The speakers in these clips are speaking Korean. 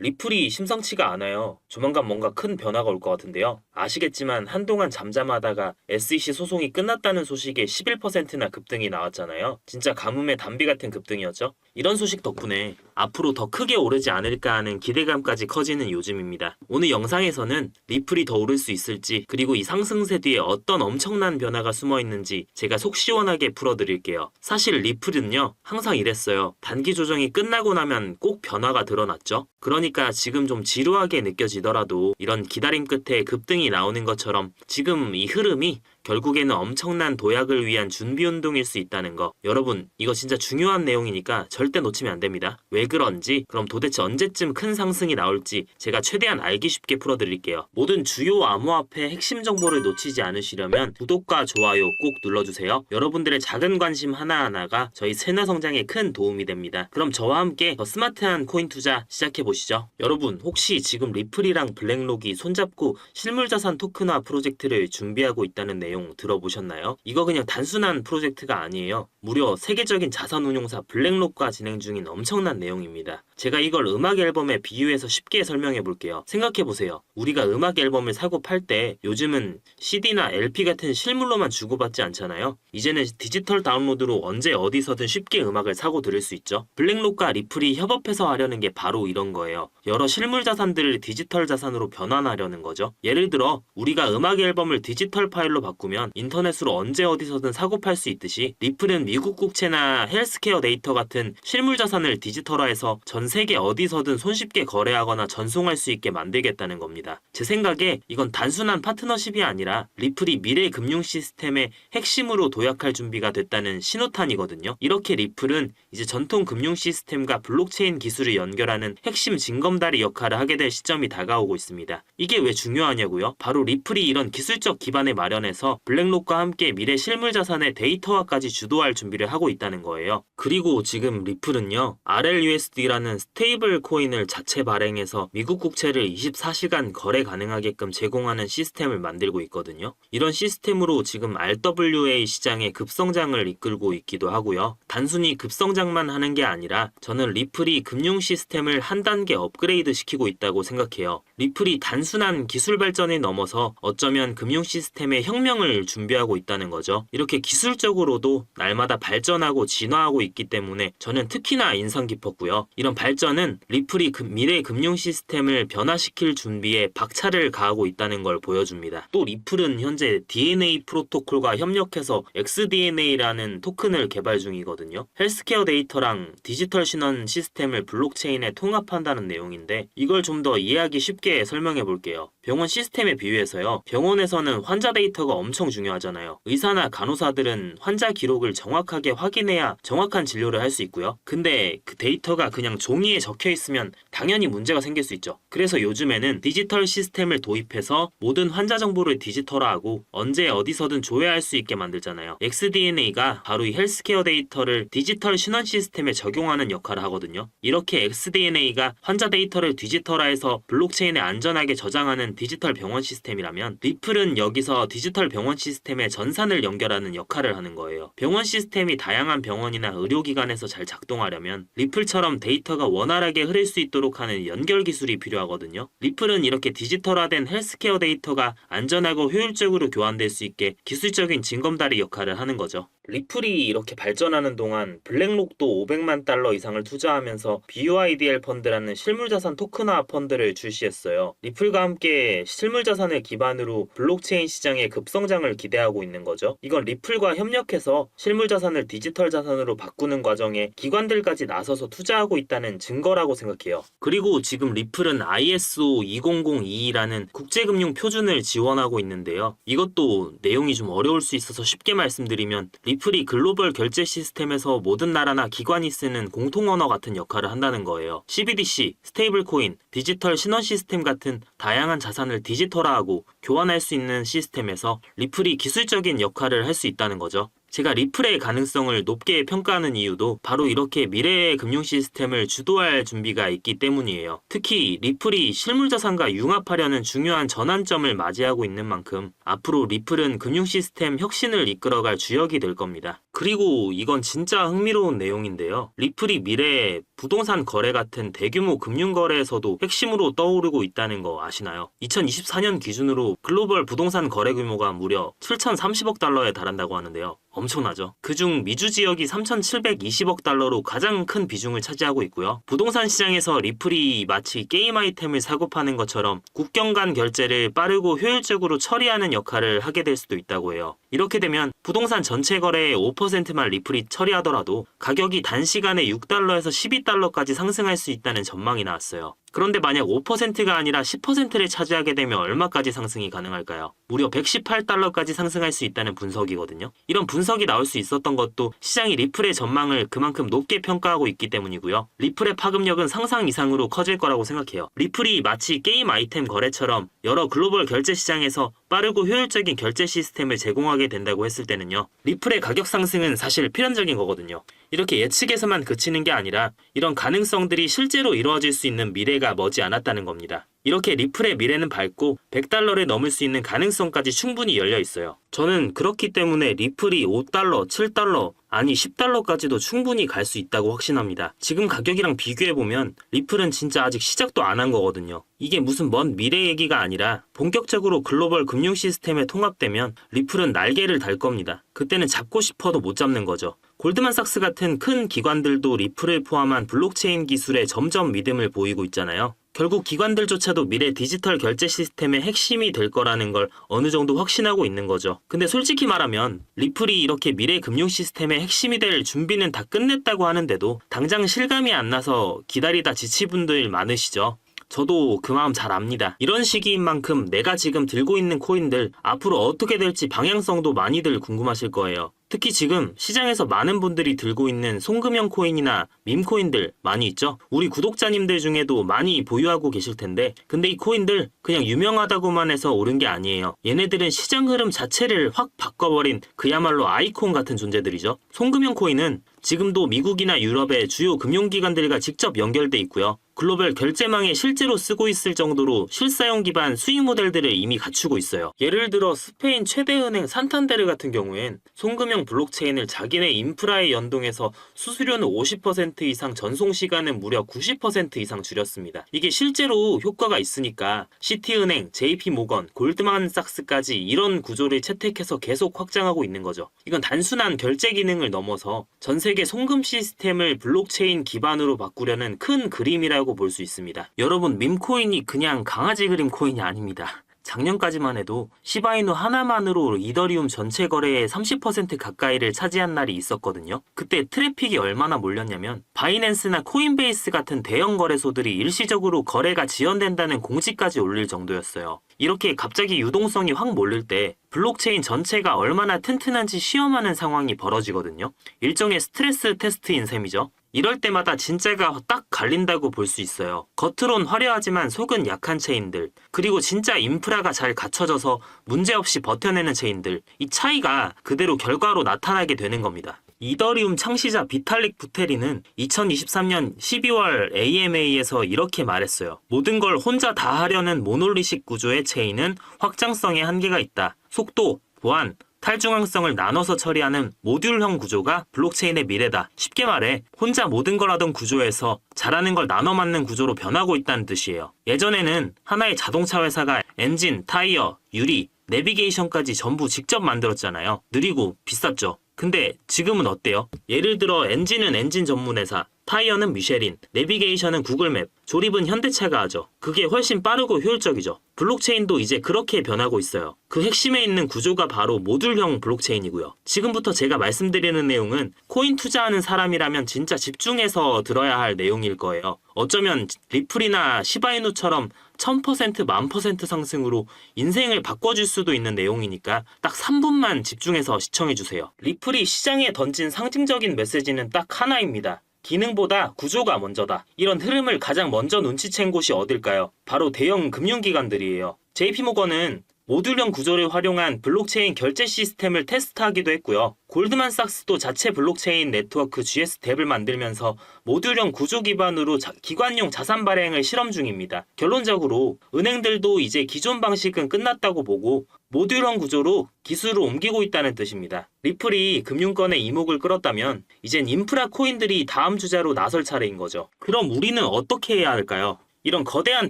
리플이 심상치가 않아요. 조만간 뭔가 큰 변화가 올 것 같은데요. 아시겠지만 한동안 잠잠하다가 SEC 소송이 끝났다는 소식에 11%나 급등이 나왔잖아요. 진짜 가뭄의 단비 같은 급등이었죠. 이런 소식 덕분에 앞으로 더 크게 오르지 않을까 하는 기대감까지 커지는 요즘입니다. 오늘 영상에서는 리플이 더 오를 수 있을지, 그리고 이 상승세 뒤에 어떤 엄청난 변화가 숨어 있는지 제가 속 시원하게 풀어드릴게요. 사실 리플은요, 항상 이랬어요. 단기 조정이 끝나고 나면 꼭 변화가 드러났죠. 그러니까 지금 좀 지루하게 느껴지더라도 이런 기다림 끝에 급등이 나오는 것처럼 지금 이 흐름이 결국에는 엄청난 도약을 위한 준비운동일 수 있다는 거. 여러분, 이거 진짜 중요한 내용이니까 절대 놓치면 안 됩니다. 왜 그런지, 그럼 도대체 언제쯤 큰 상승이 나올지 제가 최대한 알기 쉽게 풀어드릴게요. 모든 주요 암호화폐 핵심 정보를 놓치지 않으시려면 구독과 좋아요 꼭 눌러주세요. 여러분들의 작은 관심 하나하나가 저희 채널 성장에 큰 도움이 됩니다. 그럼 저와 함께 더 스마트한 코인 투자 시작해보시죠. 여러분, 혹시 지금 리플이랑 블랙록이 손잡고 실물자산 토큰화 프로젝트를 준비하고 있다는 내용 들어보셨나요? 이거 그냥 단순한 프로젝트가 아니에요. 무려 세계적인 자산운용사 블랙록과 진행 중인 엄청난 내용입니다. 제가 이걸 음악 앨범에 비유해서 쉽게 설명해 볼게요. 생각해 보세요. 우리가 음악 앨범을 사고 팔 때 요즘은 CD나 LP 같은 실물로만 주고받지 않잖아요. 이제는 디지털 다운로드로 언제 어디서든 쉽게 음악을 사고 들을 수 있죠. 블랙록과 리플이 협업해서 하려는 게 바로 이런 거예요. 여러 실물 자산들을 디지털 자산으로 변환하려는 거죠. 예를 들어 우리가 음악 앨범을 디지털 파일로 바꾸면 인터넷으로 언제 어디서든 사고 팔 수 있듯이, 리플은 미국 국채나 헬스케어 데이터 같은 실물 자산을 디지털화해서 전 세계 어디서든 손쉽게 거래하거나 전송할 수 있게 만들겠다는 겁니다. 제 생각에 이건 단순한 파트너십이 아니라 리플이 미래 금융 시스템의 핵심으로 도약할 준비가 됐다는 신호탄이거든요. 이렇게 리플은 이제 전통 금융 시스템과 블록체인 기술을 연결하는 핵심 징검다리 역할을 하게 될 시점이 다가오고 있습니다. 이게 왜 중요하냐고요? 바로 리플이 이런 기술적 기반을 마련해서 블랙록과 함께 미래 실물 자산의 데이터화까지 주도할 준비를 하고 있다는 거예요. 그리고 지금 리플은요, RLUSD라는 스테이블 코인을 자체 발행해서 미국 국채를 24시간 거래 가능하게끔 제공하는 시스템을 만들고 있거든요. 이런 시스템으로 지금 RWA 시장의 급성장을 이끌고 있기도 하고요. 단순히 급성장만 하는 게 아니라 저는 리플이 금융 시스템을 한 단계 업그레이드 시키고 있다고 생각해요. 리플이 단순한 기술 발전에 넘어서 어쩌면 금융 시스템의 혁명을 준비하고 있다는 거죠. 이렇게 기술적으로도 날마다 발전하고 진화하고 있기 때문에 저는 특히나 인상 깊었고요. 이런 발전은 리플이 미래 금융 시스템을 변화시킬 준비에 박차를 가하고 있다는 걸 보여줍니다. 또 리플은 현재 DNA 프로토콜과 협력해서 XDNA라는 토큰을 개발 중이거든요. 헬스케어 데이터랑 디지털 신원 시스템을 블록체인에 통합한다는 내용인데, 이걸 좀 더 이해하기 쉽게 설명해 볼게요. 병원 시스템에 비유해서요, 병원에서는 환자 데이터가 엄청 중요하잖아요. 의사나 간호사들은 환자 기록을 정확하게 확인해야 정확한 진료를 할 수 있고요. 근데 그 데이터가 그냥 종이에 적혀 있으면 당연히 문제가 생길 수 있죠. 그래서 요즘에는 디지털 시스템을 도입해서 모든 환자 정보를 디지털화하고 언제 어디서든 조회할 수 있게 만들잖아요. XDNA가 바로 이 헬스케어 데이터를 디지털 신원 시스템에 적용하는 역할을 하거든요. 이렇게 XDNA가 환자 데이터를 디지털화해서 블록체인에 안전하게 저장하는 디지털 병원 시스템이라면, 리플은 여기서 디지털 병원 시스템에 전산을 연결하는 역할을 하는 거예요. 병원 시스템이 다양한 병원이나 의료기관에서 잘 작동하려면 리플처럼 데이터가 원활하게 흐를 수 있도록 하는 연결 기술이 필요하거든요. 리플은 이렇게 디지털화된 헬스케어 데이터가 안전하고 효율적으로 교환될 수 있게 기술적인 징검다리 역할을 하는 거죠. 리플이 이렇게 발전하는 동안 블랙록도 500만 달러 이상을 투자하면서 BUIDL 펀드라는 실물자산 토큰화 펀드를 출시했어요. 리플과 함께 실물자산을 기반으로 블록체인 시장의 급성장을 기대하고 있는 거죠. 이건 리플과 협력해서 실물자산을 디지털 자산으로 바꾸는 과정에 기관들까지 나서서 투자하고 있다는 증거라고 생각해요. 그리고 지금 리플은 ISO 20022라는 국제금융 표준을 지원하고 있는데요. 이것도 내용이 좀 어려울 수 있어서 쉽게 말씀드리면, 리플이 글로벌 결제 시스템에서 모든 나라나 기관이 쓰는 공통 언어 같은 역할을 한다는 거예요. CBDC, 스테이블 코인, 디지털 신원 시스템 같은 다양한 자산을 디지털화하고 교환할 수 있는 시스템에서 리플이 기술적인 역할을 할 수 있다는 거죠. 제가 리플의 가능성을 높게 평가하는 이유도 바로 이렇게 미래의 금융 시스템을 주도할 준비가 있기 때문이에요. 특히 리플이 실물자산과 융합하려는 중요한 전환점을 맞이하고 있는 만큼 앞으로 리플은 금융 시스템 혁신을 이끌어갈 주역이 될 겁니다. 그리고 이건 진짜 흥미로운 내용인데요. 리플이 미래에 부동산 거래 같은 대규모 금융 거래에서도 핵심으로 떠오르고 있다는 거 아시나요? 2024년 기준으로 글로벌 부동산 거래 규모가 무려 7,030억 달러에 달한다고 하는데요. 엄청나죠? 그중 미주 지역이 3,720억 달러로 가장 큰 비중을 차지하고 있고요. 부동산 시장에서 리플이 마치 게임 아이템을 사고 파는 것처럼 국경 간 결제를 빠르고 효율적으로 처리하는 역할을 하게 될 수도 있다고 해요. 이렇게 되면 부동산 전체 거래의 5%만 리플이 처리하더라도 가격이 단시간에 6달러에서 12달러까지 상승할 수 있다는 전망이 나왔어요. 그런데 만약 5%가 아니라 10%를 차지하게 되면 얼마까지 상승이 가능할까요? 무려 118달러까지 상승할 수 있다는 분석이거든요. 이런 분석이 나올 수 있었던 것도 시장이 리플의 전망을 그만큼 높게 평가하고 있기 때문이고요. 리플의 파급력은 상상 이상으로 커질 거라고 생각해요. 리플이 마치 게임 아이템 거래처럼 여러 글로벌 결제 시장에서 빠르고 효율적인 결제 시스템을 제공하게 된다고 했을 때는요. 리플의 가격 상승은 사실 필연적인 거거든요. 이렇게 예측에서만 그치는 게 아니라 이런 가능성들이 실제로 이루어질 수 있는 미래가 머지않았다는 겁니다. 이렇게 리플의 미래는 밝고 100달러를 넘을 수 있는 가능성까지 충분히 열려 있어요. 저는 그렇기 때문에 리플이 5달러, 7달러, 아니 10달러까지도 충분히 갈 수 있다고 확신합니다. 지금 가격이랑 비교해보면 리플은 진짜 아직 시작도 안 한 거거든요. 이게 무슨 먼 미래 얘기가 아니라 본격적으로 글로벌 금융 시스템에 통합되면 리플은 날개를 달 겁니다. 그때는 잡고 싶어도 못 잡는 거죠. 골드만삭스 같은 큰 기관들도 리플을 포함한 블록체인 기술에 점점 믿음을 보이고 있잖아요. 결국 기관들조차도 미래 디지털 결제 시스템의 핵심이 될 거라는 걸 어느 정도 확신하고 있는 거죠. 근데 솔직히 말하면 리플이 이렇게 미래 금융 시스템의 핵심이 될 준비는 다 끝냈다고 하는데도 당장 실감이 안 나서 기다리다 지친 분들 많으시죠. 저도 그 마음 잘 압니다. 이런 시기인 만큼 내가 지금 들고 있는 코인들 앞으로 어떻게 될지 방향성도 많이들 궁금하실 거예요. 특히 지금 시장에서 많은 분들이 들고 있는 송금형 코인이나 밈코인들 많이 있죠? 우리 구독자님들 중에도 많이 보유하고 계실 텐데 근데 이 코인들 그냥 유명하다고만 해서 오른 게 아니에요. 얘네들은 시장 흐름 자체를 확 바꿔버린 그야말로 아이콘 같은 존재들이죠. 송금형 코인은 지금도 미국이나 유럽의 주요 금융기관들과 직접 연결돼 있고요. 글로벌 결제망에 실제로 쓰고 있을 정도로 실사용 기반 수익 모델들을 이미 갖추고 있어요. 예를 들어 스페인 최대 은행 산탄데르 같은 경우엔 송금형 블록체인을 자기네 인프라에 연동해서 수수료는 50% 이상, 전송 시간은 무려 90% 이상 줄였습니다. 이게 실제로 효과가 있으니까 시티은행, JP모건, 골드만삭스까지 이런 구조를 채택해서 계속 확장하고 있는 거죠. 이건 단순한 결제 기능을 넘어서 전 세계 송금 시스템을 블록체인 기반으로 바꾸려는 큰 그림이라고 볼 수 있습니다. 여러분, 밈코인이 그냥 강아지 그림 코인이 아닙니다. 작년까지만 해도 시바이누 하나만으로 이더리움 전체 거래의 30% 가까이를 차지한 날이 있었거든요. 그때 트래픽이 얼마나 몰렸냐면 바이낸스나 코인베이스 같은 대형 거래소들이 일시적으로 거래가 지연된다는 공지까지 올릴 정도였어요. 이렇게 갑자기 유동성이 확 몰릴 때 블록체인 전체가 얼마나 튼튼한지 시험하는 상황이 벌어지거든요. 일종의 스트레스 테스트인 셈이죠. 이럴 때마다 진짜가 딱 갈린다고 볼 수 있어요. 겉으론 화려하지만 속은 약한 체인들, 그리고 진짜 인프라가 잘 갖춰져서 문제없이 버텨내는 체인들, 이 차이가 그대로 결과로 나타나게 되는 겁니다. 이더리움 창시자 비탈릭 부테린은 2023년 12월 AMA에서 이렇게 말했어요. 모든 걸 혼자 다 하려는 모놀리식 구조의 체인은 확장성에 한계가 있다. 속도, 보안, 탈중앙성을 나눠서 처리하는 모듈형 구조가 블록체인의 미래다. 쉽게 말해 혼자 모든 걸 하던 구조에서 잘하는 걸 나눠 맞는 구조로 변하고 있다는 뜻이에요. 예전에는 하나의 자동차 회사가 엔진, 타이어, 유리, 내비게이션까지 전부 직접 만들었잖아요. 느리고 비쌌죠. 근데 지금은 어때요? 예를 들어 엔진은 엔진 전문 회사, 타이어는 미쉐린, 내비게이션은 구글맵, 조립은 현대차가 하죠. 그게 훨씬 빠르고 효율적이죠. 블록체인도 이제 그렇게 변하고 있어요. 그 핵심에 있는 구조가 바로 모듈형 블록체인이고요. 지금부터 제가 말씀드리는 내용은 코인 투자하는 사람이라면 진짜 집중해서 들어야 할 내용일 거예요. 어쩌면 리플이나 시바이누처럼 1000%, 10,000% 상승으로 인생을 바꿔줄 수도 있는 내용이니까 딱 3분만 집중해서 시청해주세요. 리플이 시장에 던진 상징적인 메시지는 딱 하나입니다. 기능보다 구조가 먼저다. 이런 흐름을 가장 먼저 눈치챈 곳이 어딜까요? 바로 대형 금융기관들이에요. JP모건은 모듈형 구조를 활용한 블록체인 결제 시스템을 테스트하기도 했고요. 골드만삭스도 자체 블록체인 네트워크 GSDEP을 만들면서 모듈형 구조 기반으로 기관용 자산 발행을 실험 중입니다. 결론적으로 은행들도 이제 기존 방식은 끝났다고 보고 모듈형 구조로 기술을 옮기고 있다는 뜻입니다. 리플이 금융권의 이목을 끌었다면 이젠 인프라 코인들이 다음 주자로 나설 차례인 거죠. 그럼 우리는 어떻게 해야 할까요? 이런 거대한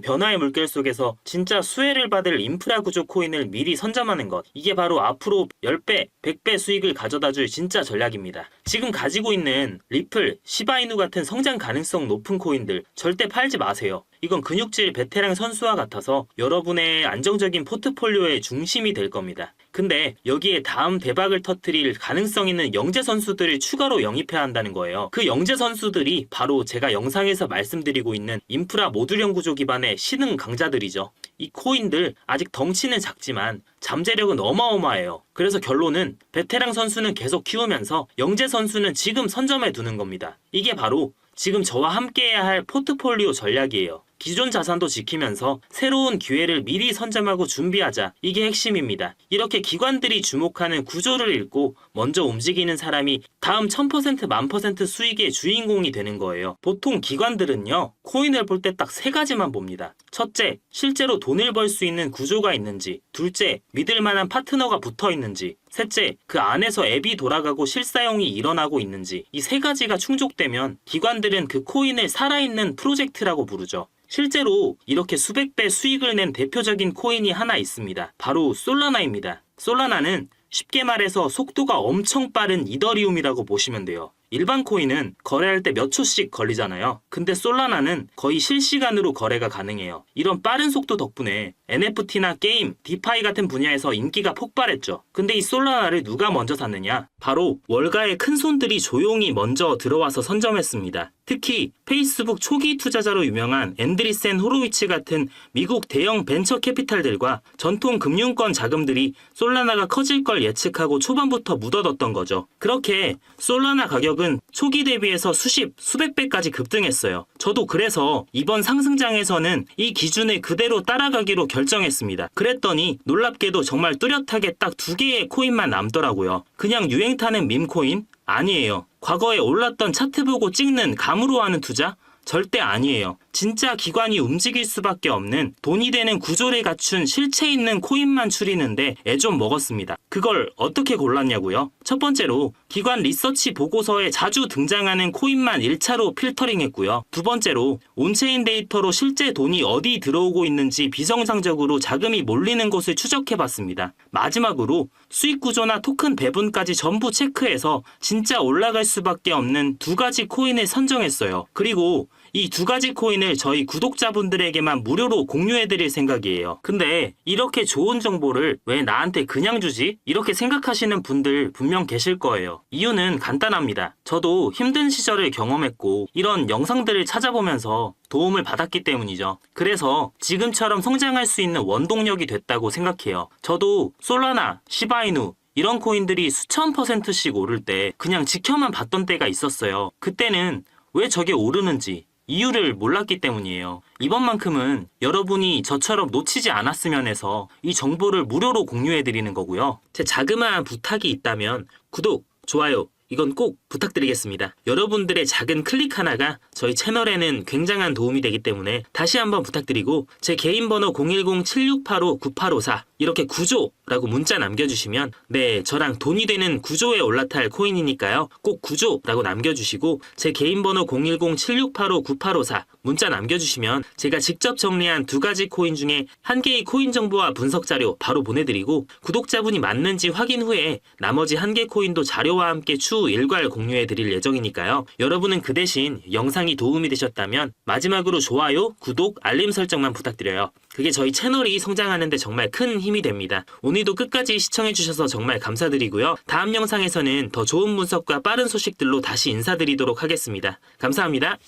변화의 물결 속에서 진짜 수혜를 받을 인프라 구조 코인을 미리 선점하는 것. 이게 바로 앞으로 10배, 100배 수익을 가져다줄 진짜 전략입니다. 지금 가지고 있는 리플, 시바이누 같은 성장 가능성 높은 코인들 절대 팔지 마세요. 이건 근육질 베테랑 선수와 같아서 여러분의 안정적인 포트폴리오의 중심이 될 겁니다. 근데 여기에 다음 대박을 터뜨릴 가능성 있는 영재 선수들을 추가로 영입해야 한다는 거예요. 그 영재 선수들이 바로 제가 영상에서 말씀드리고 있는 인프라 모듈형 구조 기반의 신흥 강자들이죠. 이 코인들 아직 덩치는 작지만 잠재력은 어마어마해요. 그래서 결론은 베테랑 선수는 계속 키우면서 영재 선수는 지금 선점해 두는 겁니다. 이게 바로 지금 저와 함께해야 할 포트폴리오 전략이에요. 기존 자산도 지키면서 새로운 기회를 미리 선점하고 준비하자. 이게 핵심입니다. 이렇게 기관들이 주목하는 구조를 읽고 먼저 움직이는 사람이 다음 1000% 10,000% 수익의 주인공이 되는 거예요. 보통 기관들은요, 코인을 볼 때 딱 세 가지만 봅니다. 첫째, 실제로 돈을 벌 수 있는 구조가 있는지. 둘째, 믿을 만한 파트너가 붙어 있는지. 셋째, 그 안에서 앱이 돌아가고 실사용이 일어나고 있는지. 이 세 가지가 충족되면 기관들은 그 코인을 살아있는 프로젝트라고 부르죠. 실제로 이렇게 수백 배 수익을 낸 대표적인 코인이 하나 있습니다. 바로 솔라나입니다. 솔라나는 쉽게 말해서 속도가 엄청 빠른 이더리움이라고 보시면 돼요. 일반 코인은 거래할 때 몇 초씩 걸리잖아요. 근데 솔라나는 거의 실시간으로 거래가 가능해요. 이런 빠른 속도 덕분에 NFT나 게임, 디파이 같은 분야에서 인기가 폭발했죠. 근데 이 솔라나를 누가 먼저 샀느냐? 바로 월가의 큰 손들이 조용히 먼저 들어와서 선점했습니다. 특히 페이스북 초기 투자자로 유명한 앤드리센 호로위츠 같은 미국 대형 벤처 캐피탈들과 전통 금융권 자금들이 솔라나가 커질 걸 예측하고 초반부터 묻어뒀던 거죠. 그렇게 솔라나 가격은 초기 대비해서 수백 배까지 급등했어요. 저도 그래서 이번 상승장에서는 이 기준을 그대로 따라가기로 결정했습니다. 그랬더니 놀랍게도 정말 뚜렷하게 딱 2개의 코인만 남더라고요. 그냥 유행 타는 밈코인? 아니에요. 과거에 올랐던 차트 보고 찍는 감으로 하는 투자? 절대 아니에요. 진짜 기관이 움직일 수밖에 없는 돈이 되는 구조를 갖춘 실체 있는 코인만 추리는데 애 좀 먹었습니다. 그걸 어떻게 골랐냐고요? 첫 번째로 기관 리서치 보고서에 자주 등장하는 코인만 1차로 필터링했고요. 두 번째로 온체인 데이터로 실제 돈이 어디 들어오고 있는지 비정상적으로 자금이 몰리는 곳을 추적해봤습니다. 마지막으로 수익 구조나 토큰 배분까지 전부 체크해서 진짜 올라갈 수밖에 없는 2가지 코인을 선정했어요. 그리고 이 2가지 코인을 저희 구독자분들에게만 무료로 공유해드릴 생각이에요. 근데 이렇게 좋은 정보를 왜 나한테 그냥 주지? 이렇게 생각하시는 분들 분명 계실 거예요. 이유는 간단합니다. 저도 힘든 시절을 경험했고 이런 영상들을 찾아보면서 도움을 받았기 때문이죠. 그래서 지금처럼 성장할 수 있는 원동력이 됐다고 생각해요. 저도 솔라나, 시바이누 이런 코인들이 수천 %씩 오를 때 그냥 지켜만 봤던 때가 있었어요. 그때는 왜 저게 오르는지 이유를 몰랐기 때문이에요. 이번만큼은 여러분이 저처럼 놓치지 않았으면 해서 이 정보를 무료로 공유해드리는 거고요. 제 자그마한 부탁이 있다면 구독, 좋아요 이건 꼭 부탁드리겠습니다. 여러분들의 작은 클릭 하나가 저희 채널에는 굉장한 도움이 되기 때문에 다시 한번 부탁드리고 제 개인 번호 010-7685-9854 이렇게 구조라고 문자 남겨주시면 네 저랑 돈이 되는 구조에 올라탈 코인이니까요. 꼭 구조라고 남겨주시고 제 개인 번호 010-7685-9854 문자 남겨주시면 제가 직접 정리한 2가지 코인 중에 1개의 코인 정보와 분석 자료 바로 보내드리고 구독자분이 맞는지 확인 후에 나머지 1개 코인도 자료와 함께 추후 일괄 공유해드릴 예정이니까요. 여러분은 그 대신 영상이 도움이 되셨다면 마지막으로 좋아요, 구독, 알림 설정만 부탁드려요. 그게 저희 채널이 성장하는데 정말 큰 힘이 됩니다. 오늘도 끝까지 시청해주셔서 정말 감사드리고요. 다음 영상에서는 더 좋은 분석과 빠른 소식들로 다시 인사드리도록 하겠습니다. 감사합니다.